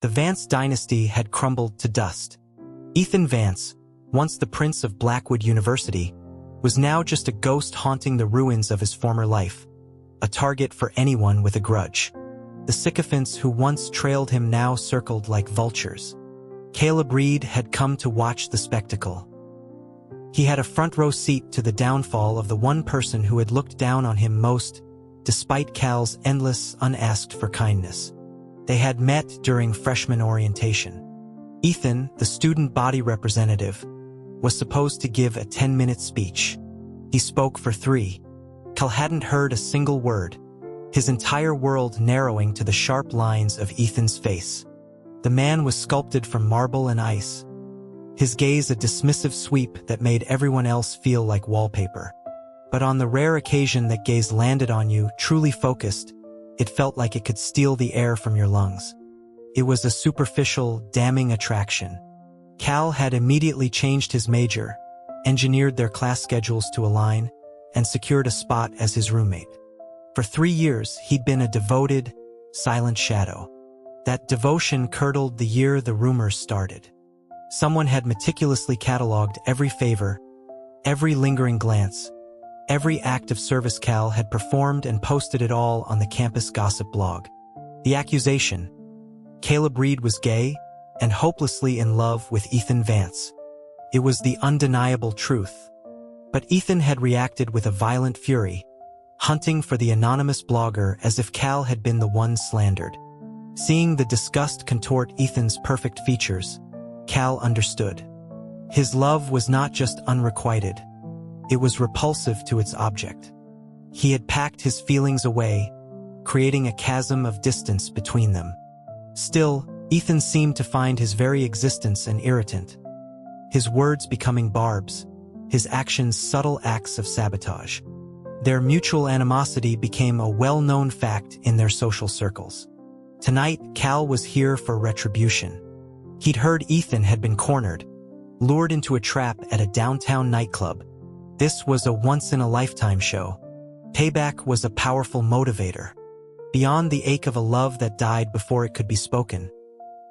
The Vance dynasty had crumbled to dust. Ethan Vance, once the prince of Blackwood University, was now just a ghost haunting the ruins of his former life, a target for anyone with a grudge. The sycophants who once trailed him now circled like vultures. Caleb Reed had come to watch the spectacle. He had a front-row seat to the downfall of the one person who had looked down on him most, despite Cal's endless, unasked-for-kindness. They had met during freshman orientation. Ethan, the student body representative, was supposed to give a 10-minute speech. He spoke for 3. Cal hadn't heard a single word, his entire world narrowing to the sharp lines of Ethan's face. The man was sculpted from marble and ice, his gaze a dismissive sweep that made everyone else feel like wallpaper. But on the rare occasion that gaze landed on you, truly focused, it felt like it could steal the air from your lungs. It was a superficial, damning attraction. Cal had immediately changed his major, engineered their class schedules to align, and secured a spot as his roommate. For 3 years, he'd been a devoted, silent shadow. That devotion curdled the year the rumors started. Someone had meticulously cataloged every favor, every lingering glance, every act of service Cal had performed and posted it all on the campus gossip blog. The accusation: Caleb Reed was gay and hopelessly in love with Ethan Vance. It was the undeniable truth. But Ethan had reacted with a violent fury, hunting for the anonymous blogger as if Cal had been the one slandered. Seeing the disgust contort Ethan's perfect features, Cal understood. His love was not just unrequited, it was repulsive to its object. He had packed his feelings away, creating a chasm of distance between them. Still, Ethan seemed to find his very existence an irritant. His words becoming barbs, his actions subtle acts of sabotage. Their mutual animosity became a well-known fact in their social circles. Tonight, Cal was here for retribution. He'd heard Ethan had been cornered, lured into a trap at a downtown nightclub. This was a once-in-a-lifetime show. Payback was a powerful motivator. Beyond the ache of a love that died before it could be spoken,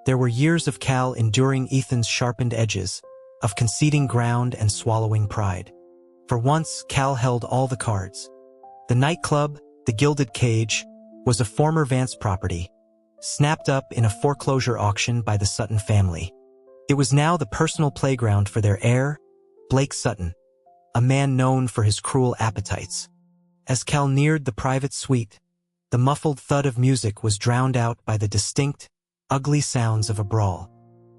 there were years of Cal enduring Ethan's sharpened edges, of conceding ground and swallowing pride. For once, Cal held all the cards. The nightclub, the Gilded Cage, was a former Vance property, snapped up in a foreclosure auction by the Sutton family. It was now the personal playground for their heir, Blake Sutton, a man known for his cruel appetites. As Cal neared the private suite, the muffled thud of music was drowned out by the distinct, ugly sounds of a brawl.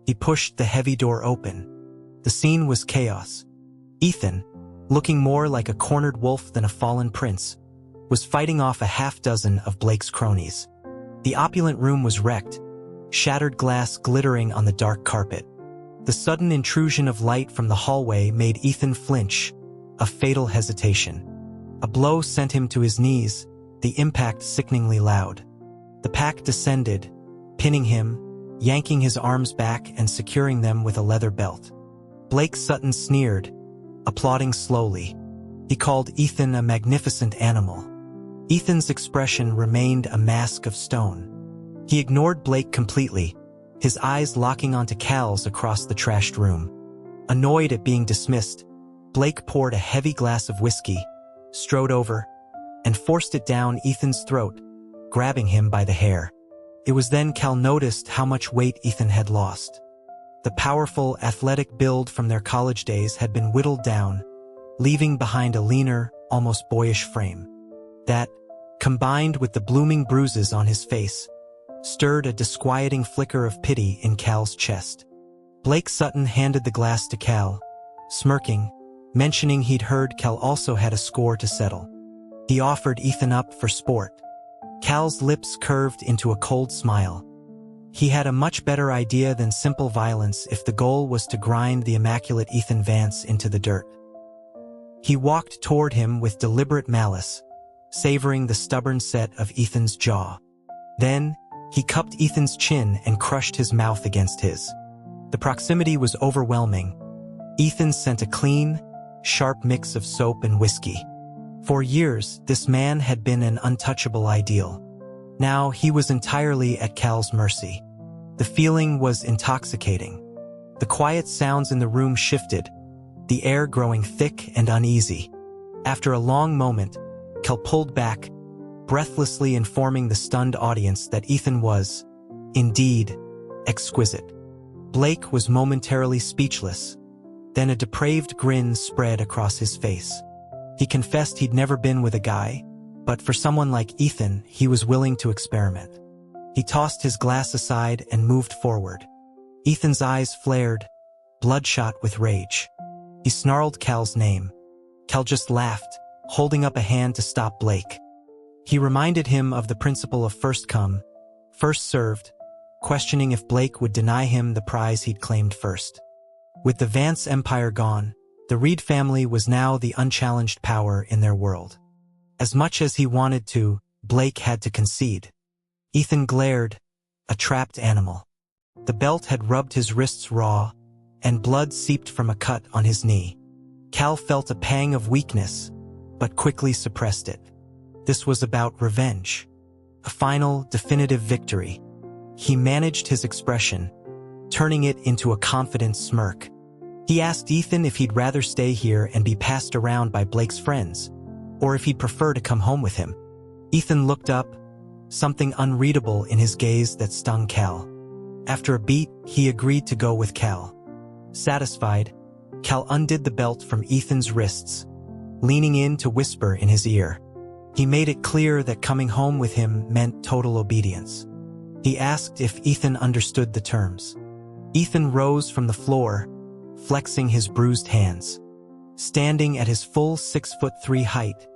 He pushed the heavy door open. The scene was chaos. Ethan, looking more like a cornered wolf than a fallen prince, was fighting off a half-dozen of Blake's cronies. The opulent room was wrecked, shattered glass glittering on the dark carpet. The sudden intrusion of light from the hallway made Ethan flinch, a fatal hesitation. A blow sent him to his knees, the impact sickeningly loud. The pack descended, pinning him, yanking his arms back and securing them with a leather belt. Blake Sutton sneered, applauding slowly. He called Ethan a magnificent animal. Ethan's expression remained a mask of stone. He ignored Blake completely, his eyes locking onto Cal's across the trashed room. Annoyed at being dismissed, Blake poured a heavy glass of whiskey, strode over, and forced it down Ethan's throat, grabbing him by the hair. It was then Cal noticed how much weight Ethan had lost. The powerful, athletic build from their college days had been whittled down, leaving behind a leaner, almost boyish frame. That, combined with the blooming bruises on his face, stirred a disquieting flicker of pity in Cal's chest. Blake Sutton handed the glass to Cal, smirking, mentioning he'd heard Cal also had a score to settle. He offered Ethan up for sport. Cal's lips curved into a cold smile. He had a much better idea than simple violence if the goal was to grind the immaculate Ethan Vance into the dirt. He walked toward him with deliberate malice, savoring the stubborn set of Ethan's jaw. Then, he cupped Ethan's chin and crushed his mouth against his. The proximity was overwhelming. Ethan sent a clean, sharp mix of soap and whiskey. For years, this man had been an untouchable ideal. Now he was entirely at Cal's mercy. The feeling was intoxicating. The quiet sounds in the room shifted, the air growing thick and uneasy. After a long moment, Kel pulled back, breathlessly informing the stunned audience that Ethan was, indeed, exquisite. Blake was momentarily speechless. Then a depraved grin spread across his face. He confessed he'd never been with a guy, but for someone like Ethan, he was willing to experiment. He tossed his glass aside and moved forward. Ethan's eyes flared, bloodshot with rage. He snarled Cal's name. Cal just laughed, holding up a hand to stop Blake. He reminded him of the principle of first come, first served, questioning if Blake would deny him the prize he'd claimed first. With the Vance empire gone, the Reed family was now the unchallenged power in their world. As much as he wanted to, Blake had to concede. Ethan glared, a trapped animal. The belt had rubbed his wrists raw, and blood seeped from a cut on his knee. Cal felt a pang of weakness, but quickly suppressed it. This was about revenge. A final, definitive victory. He managed his expression, turning it into a confident smirk. He asked Ethan if he'd rather stay here and be passed around by Blake's friends, or if he'd prefer to come home with him. Ethan looked up, something unreadable in his gaze that stung Cal. After a beat, he agreed to go with Cal. Satisfied, Cal undid the belt from Ethan's wrists, leaning in to whisper in his ear. He made it clear that coming home with him meant total obedience. He asked if Ethan understood the terms. Ethan rose from the floor, flexing his bruised hands. Standing at his full 6'3" height,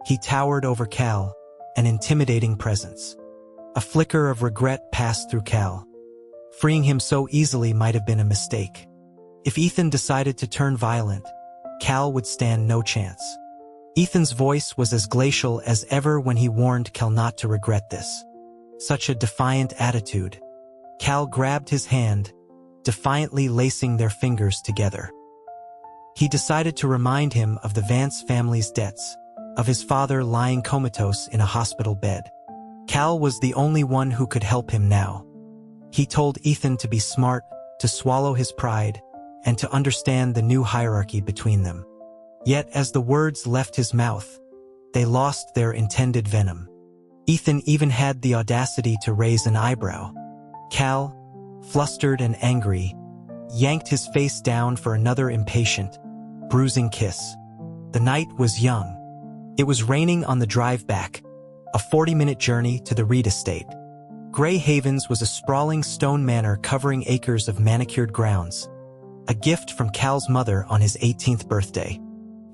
he towered over Cal, an intimidating presence. A flicker of regret passed through Cal. Freeing him so easily might have been a mistake. If Ethan decided to turn violent, Cal would stand no chance. Ethan's voice was as glacial as ever when he warned Cal not to regret this. Such a defiant attitude. Cal grabbed his hand, defiantly lacing their fingers together. He decided to remind him of the Vance family's debts, of his father lying comatose in a hospital bed. Cal was the only one who could help him now. He told Ethan to be smart, to swallow his pride, and to understand the new hierarchy between them. Yet as the words left his mouth, they lost their intended venom. Ethan even had the audacity to raise an eyebrow. Cal, flustered and angry, yanked his face down for another impatient, bruising kiss. The night was young. It was raining on the drive back, a 40-minute journey to the Reed estate. Grey Havens was a sprawling stone manor covering acres of manicured grounds, a gift from Cal's mother on his 18th birthday.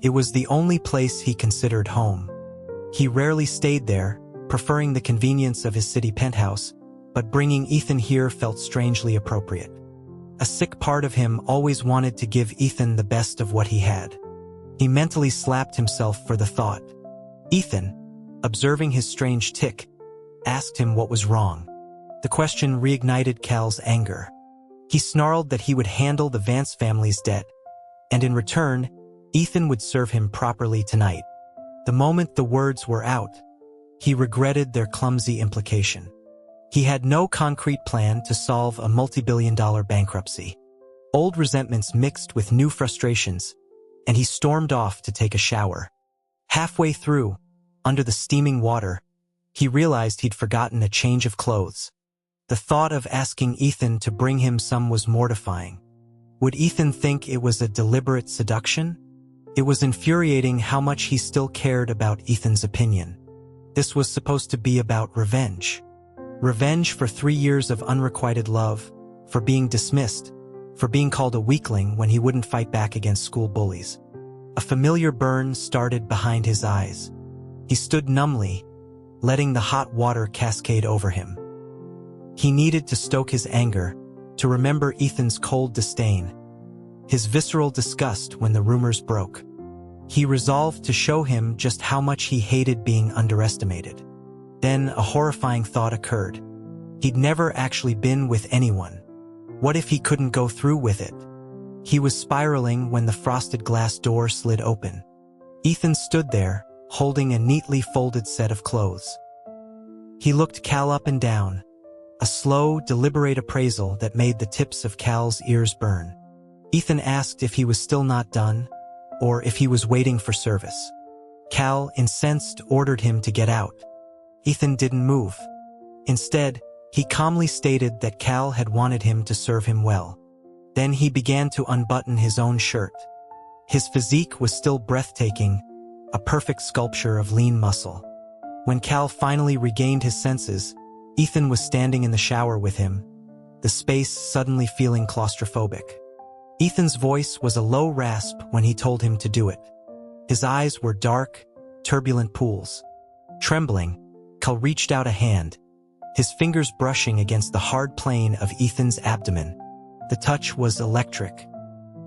It was the only place he considered home. He rarely stayed there, preferring the convenience of his city penthouse, but bringing Ethan here felt strangely appropriate. A sick part of him always wanted to give Ethan the best of what he had. He mentally slapped himself for the thought. Ethan, observing his strange tic, asked him what was wrong. The question reignited Cal's anger. He snarled that he would handle the Vance family's debt, and in return, Ethan would serve him properly tonight. The moment the words were out, he regretted their clumsy implication. He had no concrete plan to solve a multi-billion-dollar bankruptcy. Old resentments mixed with new frustrations, and he stormed off to take a shower. Halfway through, under the steaming water, he realized he'd forgotten a change of clothes. The thought of asking Ethan to bring him some was mortifying. Would Ethan think it was a deliberate seduction? It was infuriating how much he still cared about Ethan's opinion. This was supposed to be about revenge. Revenge for 3 years of unrequited love, for being dismissed, for being called a weakling when he wouldn't fight back against school bullies. A familiar burn started behind his eyes. He stood numbly, letting the hot water cascade over him. He needed to stoke his anger, to remember Ethan's cold disdain, his visceral disgust when the rumors broke. He resolved to show him just how much he hated being underestimated. Then a horrifying thought occurred. He'd never actually been with anyone. What if he couldn't go through with it? He was spiraling when the frosted glass door slid open. Ethan stood there, holding a neatly folded set of clothes. He looked Cal up and down, a slow, deliberate appraisal that made the tips of Cal's ears burn. Ethan asked if he was still not done, or if he was waiting for service. Cal, incensed, ordered him to get out. Ethan didn't move. Instead, he calmly stated that Cal had wanted him to serve him well. Then he began to unbutton his own shirt. His physique was still breathtaking, a perfect sculpture of lean muscle. When Cal finally regained his senses, Ethan was standing in the shower with him, the space suddenly feeling claustrophobic. Ethan's voice was a low rasp when he told him to do it. His eyes were dark, turbulent pools. Trembling, Cal reached out a hand, his fingers brushing against the hard plane of Ethan's abdomen. The touch was electric.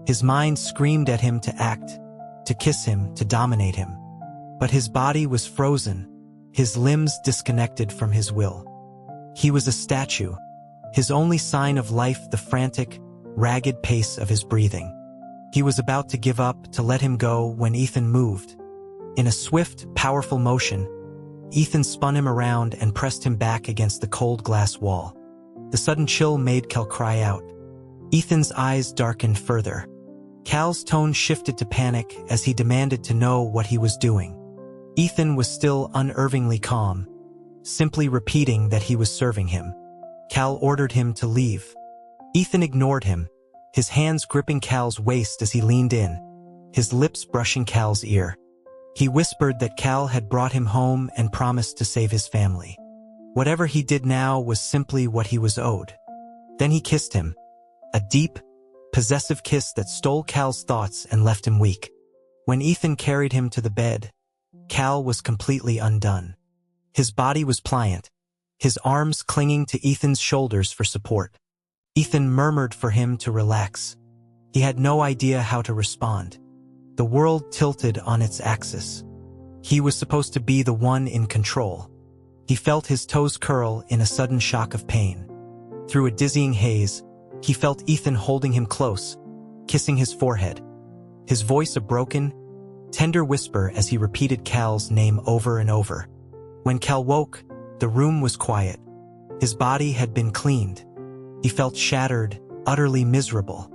His mind screamed at him to act, to kiss him, to dominate him. But his body was frozen, his limbs disconnected from his will. He was a statue, his only sign of life the frantic, ragged pace of his breathing. He was about to give up, to let him go, when Ethan moved. In a swift, powerful motion, Ethan spun him around and pressed him back against the cold glass wall. The sudden chill made Cal cry out. Ethan's eyes darkened further. Cal's tone shifted to panic as he demanded to know what he was doing. Ethan was still unervingly calm, simply repeating that he was serving him. Cal ordered him to leave. Ethan ignored him, his hands gripping Cal's waist as he leaned in, his lips brushing Cal's ear. He whispered that Cal had brought him home and promised to save his family. Whatever he did now was simply what he was owed. Then he kissed him, a deep, possessive kiss that stole Cal's thoughts and left him weak. When Ethan carried him to the bed, Cal was completely undone. His body was pliant, his arms clinging to Ethan's shoulders for support. Ethan murmured for him to relax. He had no idea how to respond. The world tilted on its axis. He was supposed to be the one in control. He felt his toes curl in a sudden shock of pain. Through a dizzying haze, he felt Ethan holding him close, kissing his forehead. His voice a broken, tender whisper as he repeated Cal's name over and over. When Cal woke, the room was quiet. His body had been cleaned. He felt shattered, utterly miserable.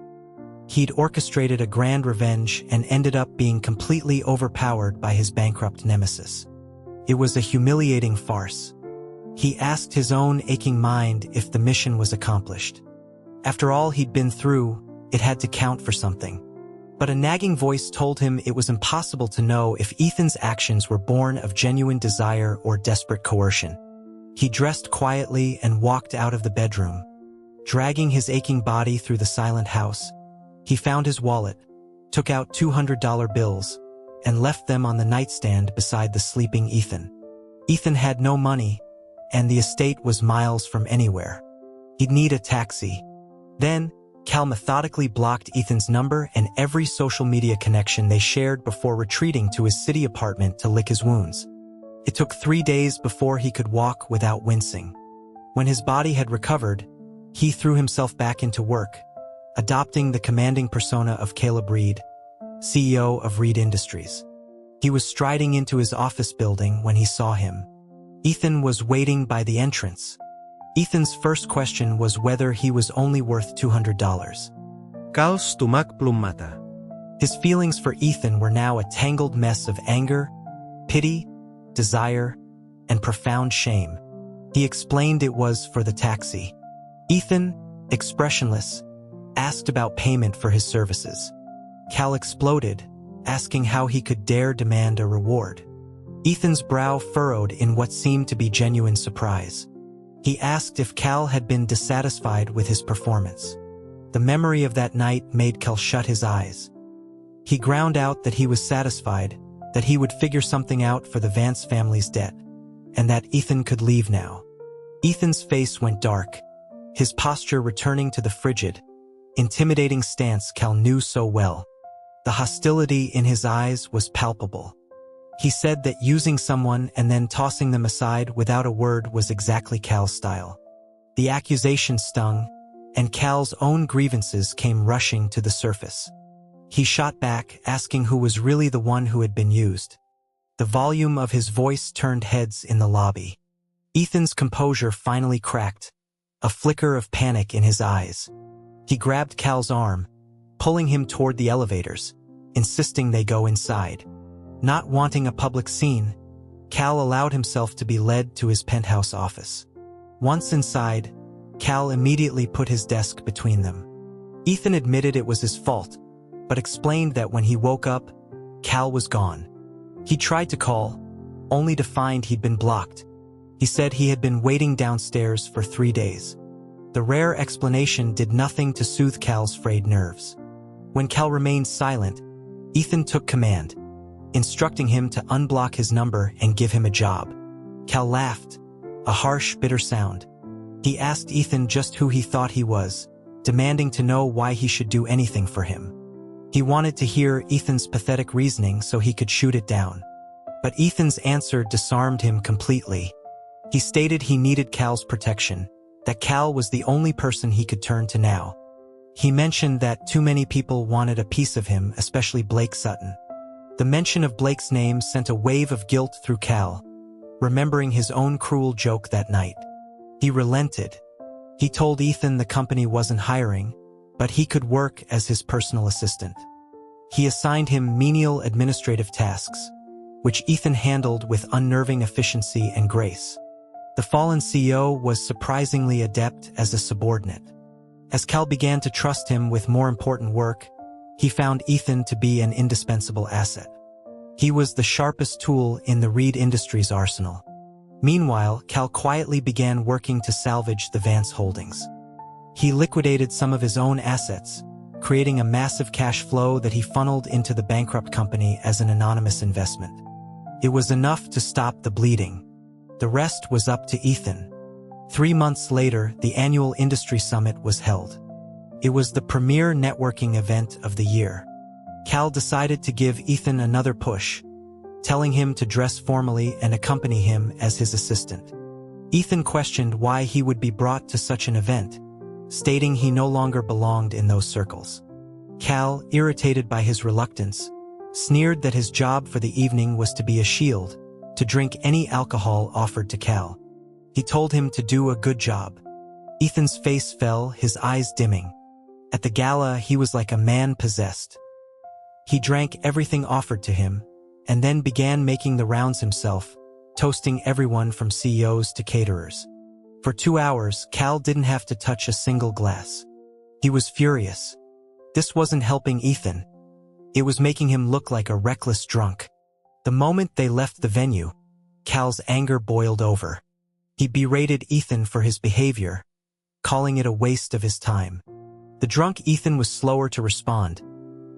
He'd orchestrated a grand revenge and ended up being completely overpowered by his bankrupt nemesis. It was a humiliating farce. He asked his own aching mind if the mission was accomplished. After all he'd been through, it had to count for something. But a nagging voice told him it was impossible to know if Ethan's actions were born of genuine desire or desperate coercion. He dressed quietly and walked out of the bedroom. Dragging his aching body through the silent house, he found his wallet, took out $200 bills, and left them on the nightstand beside the sleeping Ethan. Ethan had no money, and the estate was miles from anywhere. He'd need a taxi. Then, Cal methodically blocked Ethan's number and every social media connection they shared before retreating to his city apartment to lick his wounds. It took 3 days before he could walk without wincing. When his body had recovered, he threw himself back into work, adopting the commanding persona of Caleb Reed, CEO of Reed Industries. He was striding into his office building when he saw him. Ethan was waiting by the entrance. Ethan's first question was whether he was only worth $200. Cal's tumakplum-mata. His feelings for Ethan were now a tangled mess of anger, pity, desire, and profound shame. He explained it was for the taxi. Ethan, expressionless, asked about payment for his services. Cal exploded, asking how he could dare demand a reward. Ethan's brow furrowed in what seemed to be genuine surprise. He asked if Cal had been dissatisfied with his performance. The memory of that night made Cal shut his eyes. He ground out that he was satisfied, that he would figure something out for the Vance family's debt, and that Ethan could leave now. Ethan's face went dark, his posture returning to the frigid, intimidating stance Cal knew so well. The hostility in his eyes was palpable. He said that using someone and then tossing them aside without a word was exactly Cal's style. The accusation stung, and Cal's own grievances came rushing to the surface. He shot back, asking who was really the one who had been used. The volume of his voice turned heads in the lobby. Ethan's composure finally cracked. a flicker of panic in his eyes. He grabbed Cal's arm, pulling him toward the elevators, insisting they go inside. Not wanting a public scene, Cal allowed himself to be led to his penthouse office. Once inside, Cal immediately put his desk between them. Ethan admitted it was his fault, but explained that when he woke up, Cal was gone. He tried to call, only to find he'd been blocked. He said he had been waiting downstairs for 3 days. The rare explanation did nothing to soothe Cal's frayed nerves. When Cal remained silent, Ethan took command, instructing him to unblock his number and give him a job. Cal laughed, a harsh, bitter sound. He asked Ethan just who he thought he was, demanding to know why he should do anything for him. He wanted to hear Ethan's pathetic reasoning so he could shoot it down. But Ethan's answer disarmed him completely. He stated he needed Cal's protection, that Cal was the only person he could turn to now. He mentioned that too many people wanted a piece of him, especially Blake Sutton. The mention of Blake's name sent a wave of guilt through Cal, remembering his own cruel joke that night. He relented. He told Ethan the company wasn't hiring, but he could work as his personal assistant. He assigned him menial administrative tasks, which Ethan handled with unnerving efficiency and grace. The fallen CEO was surprisingly adept as a subordinate. As Cal began to trust him with more important work, he found Ethan to be an indispensable asset. He was the sharpest tool in the Reed Industries arsenal. Meanwhile, Cal quietly began working to salvage the Vance holdings. He liquidated some of his own assets, creating a massive cash flow that he funneled into the bankrupt company as an anonymous investment. It was enough to stop the bleeding. The rest was up to Ethan. 3 months later, the annual industry summit was held. It was the premier networking event of the year. Cal decided to give Ethan another push, telling him to dress formally and accompany him as his assistant. Ethan questioned why he would be brought to such an event, stating he no longer belonged in those circles. Cal, irritated by his reluctance, sneered that his job for the evening was to be a shield, to drink any alcohol offered to Cal. He told him to do a good job. Ethan's face fell, his eyes dimming. At the gala, he was like a man possessed. He drank everything offered to him, and then began making the rounds himself, toasting everyone from CEOs to caterers. For 2 hours, Cal didn't have to touch a single glass. He was furious. This wasn't helping Ethan. It was making him look like a reckless drunk. The moment they left the venue, Cal's anger boiled over. He berated Ethan for his behavior, calling it a waste of his time. The drunk Ethan was slower to respond,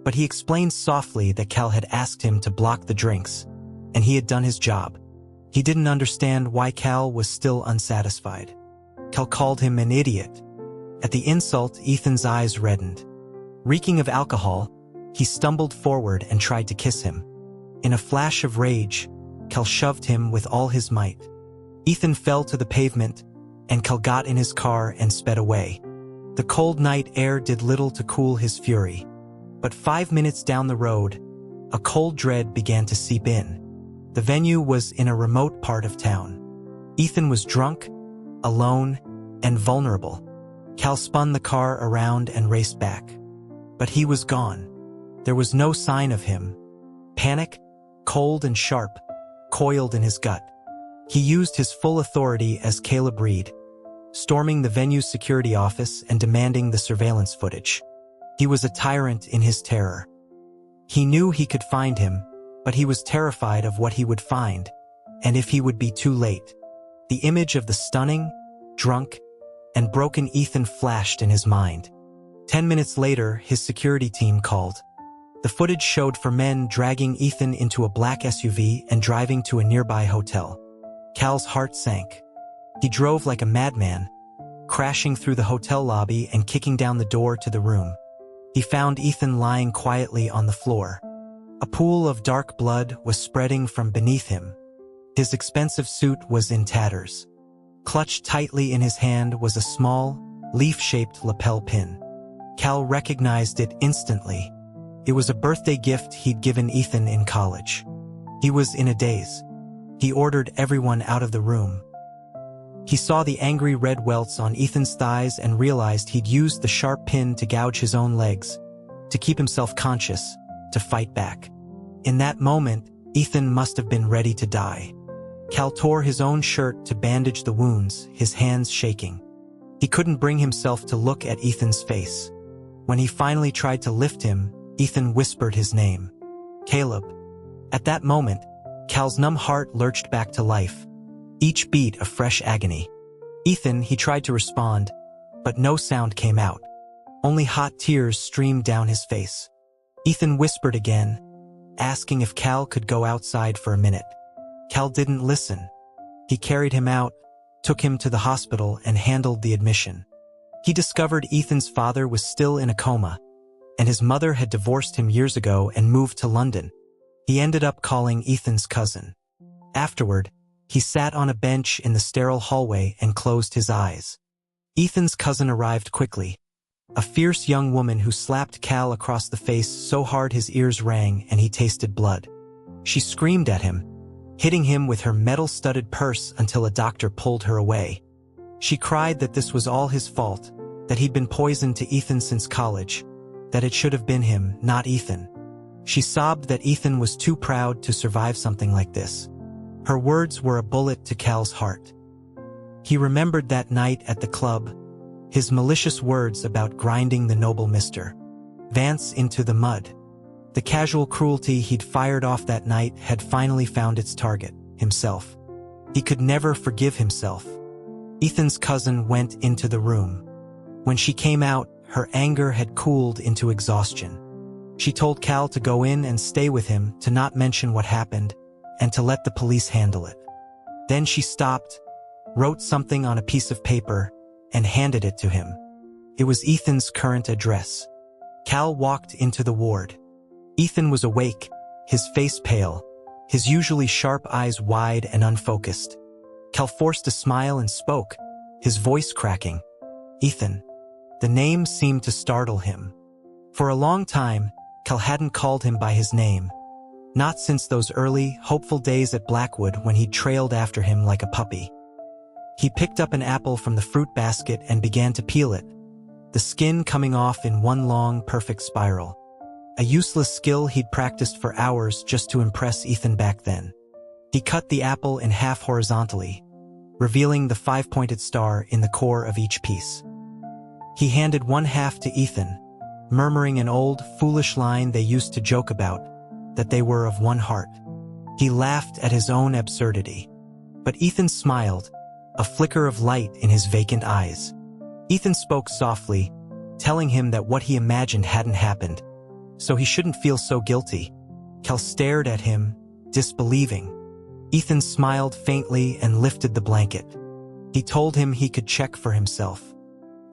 but he explained softly that Cal had asked him to block the drinks, and he had done his job. He didn't understand why Cal was still unsatisfied. Cal called him an idiot. At the insult, Ethan's eyes reddened. Reeking of alcohol, he stumbled forward and tried to kiss him. In a flash of rage, Cal shoved him with all his might. Ethan fell to the pavement, and Cal got in his car and sped away. The cold night air did little to cool his fury. But 5 minutes down the road, a cold dread began to seep in. The venue was in a remote part of town. Ethan was drunk, alone, and vulnerable. Cal spun the car around and raced back. But he was gone. There was no sign of him. Panic, cold and sharp, coiled in his gut. He used his full authority as Caleb Reed, storming the venue's security office and demanding the surveillance footage. He was a tyrant in his terror. He knew he could find him, but he was terrified of what he would find, and if he would be too late. The image of the stunning, drunk, and broken Ethan flashed in his mind. 10 minutes later, his security team called. The footage showed 4 men dragging Ethan into a black SUV and driving to a nearby hotel. Cal's heart sank. He drove like a madman, crashing through the hotel lobby and kicking down the door to the room. He found Ethan lying quietly on the floor. A pool of dark blood was spreading from beneath him. His expensive suit was in tatters. Clutched tightly in his hand was a small, leaf-shaped lapel pin. Cal recognized it instantly. It was a birthday gift he'd given Ethan in college. He was in a daze. He ordered everyone out of the room. He saw the angry red welts on Ethan's thighs and realized he'd used the sharp pin to gouge his own legs, to keep himself conscious, to fight back. In that moment, Ethan must have been ready to die. Cal tore his own shirt to bandage the wounds, his hands shaking. He couldn't bring himself to look at Ethan's face. When he finally tried to lift him, Ethan whispered his name. Caleb. At that moment, Cal's numb heart lurched back to life, each beat a fresh agony. Ethan, he tried to respond, but no sound came out. Only hot tears streamed down his face. Ethan whispered again, asking if Cal could go outside for a minute. Cal didn't listen. He carried him out, took him to the hospital, and handled the admission. He discovered Ethan's father was still in a coma, and his mother had divorced him years ago and moved to London. He ended up calling Ethan's cousin. Afterward, he sat on a bench in the sterile hallway and closed his eyes. Ethan's cousin arrived quickly, a fierce young woman who slapped Cal across the face so hard his ears rang and he tasted blood. She screamed at him, hitting him with her metal-studded purse until a doctor pulled her away. She cried that this was all his fault, that he'd been poisoned to Ethan since college, that it should have been him, not Ethan. She sobbed that Ethan was too proud to survive something like this. Her words were a bullet to Cal's heart. He remembered that night at the club, his malicious words about grinding the noble Mr. Vance into the mud. The casual cruelty he'd fired off that night had finally found its target, himself. He could never forgive himself. Ethan's cousin went into the room. When she came out, her anger had cooled into exhaustion. She told Cal to go in and stay with him, to not mention what happened, and to let the police handle it. Then she stopped, wrote something on a piece of paper, and handed it to him. It was Ethan's current address. Cal walked into the ward. Ethan was awake, his face pale, his usually sharp eyes wide and unfocused. Cal forced a smile and spoke, his voice cracking. Ethan. The name seemed to startle him. For a long time, Cal hadn't called him by his name. Not since those early, hopeful days at Blackwood when he trailed after him like a puppy. He picked up an apple from the fruit basket and began to peel it, the skin coming off in one long, perfect spiral. A useless skill he'd practiced for hours just to impress Ethan back then. He cut the apple in half horizontally, revealing the 5-pointed star in the core of each piece. He handed one half to Ethan, murmuring an old, foolish line they used to joke about, that they were of one heart. He laughed at his own absurdity. But Ethan smiled, a flicker of light in his vacant eyes. Ethan spoke softly, telling him that what he imagined hadn't happened, so he shouldn't feel so guilty. Cal stared at him, disbelieving. Ethan smiled faintly and lifted the blanket. He told him he could check for himself.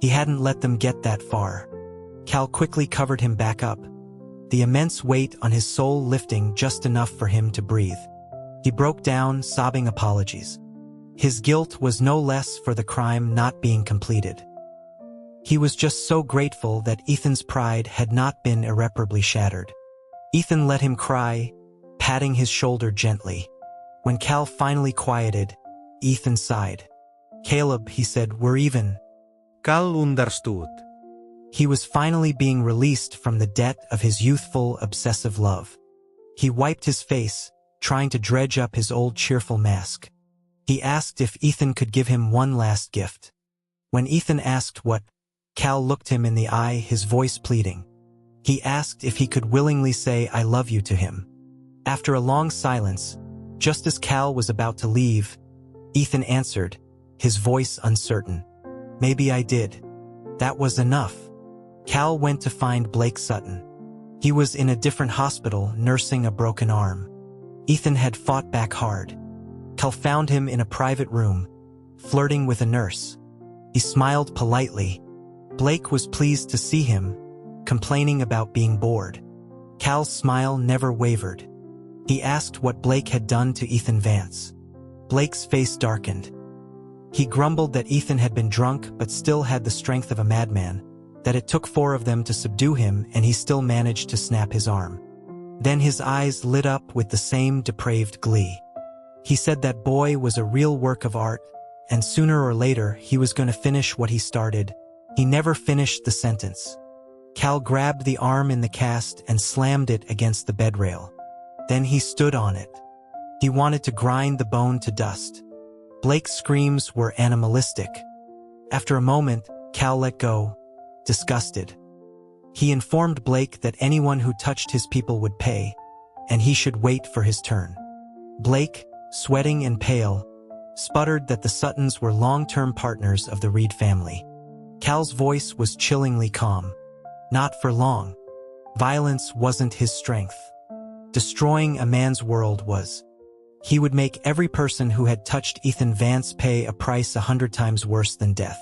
He hadn't let them get that far. Cal quickly covered him back up, the immense weight on his soul lifting just enough for him to breathe. He broke down, sobbing apologies. His guilt was no less for the crime not being completed. He was just so grateful that Ethan's pride had not been irreparably shattered. Ethan let him cry, patting his shoulder gently. When Cal finally quieted, Ethan sighed. Caleb, he said, we're even. Cal understood. He was finally being released from the debt of his youthful, obsessive love. He wiped his face, trying to dredge up his old cheerful mask. He asked if Ethan could give him one last gift. When Ethan asked what, Cal looked him in the eye, his voice pleading. He asked if he could willingly say I love you to him. After a long silence, just as Cal was about to leave, Ethan answered, his voice uncertain. Maybe I did. That was enough. Cal went to find Blake Sutton. He was in a different hospital, nursing a broken arm. Ethan had fought back hard. Cal found him in a private room, flirting with a nurse. He smiled politely. Blake was pleased to see him, complaining about being bored. Cal's smile never wavered. He asked what Blake had done to Ethan Vance. Blake's face darkened. He grumbled that Ethan had been drunk but still had the strength of a madman, that it took 4 of them to subdue him and he still managed to snap his arm. Then his eyes lit up with the same depraved glee. He said that boy was a real work of art and sooner or later he was going to finish what he started. He never finished the sentence. Cal grabbed the arm in the cast and slammed it against the bedrail. Then he stood on it. He wanted to grind the bone to dust. Blake's screams were animalistic. After a moment, Cal let go, disgusted. He informed Blake that anyone who touched his people would pay, and he should wait for his turn. Blake, sweating and pale, sputtered that the Suttons were long-term partners of the Reed family. Cal's voice was chillingly calm. Not for long. Violence wasn't his strength. Destroying a man's world was. He would make every person who had touched Ethan Vance pay a price 100 times worse than death.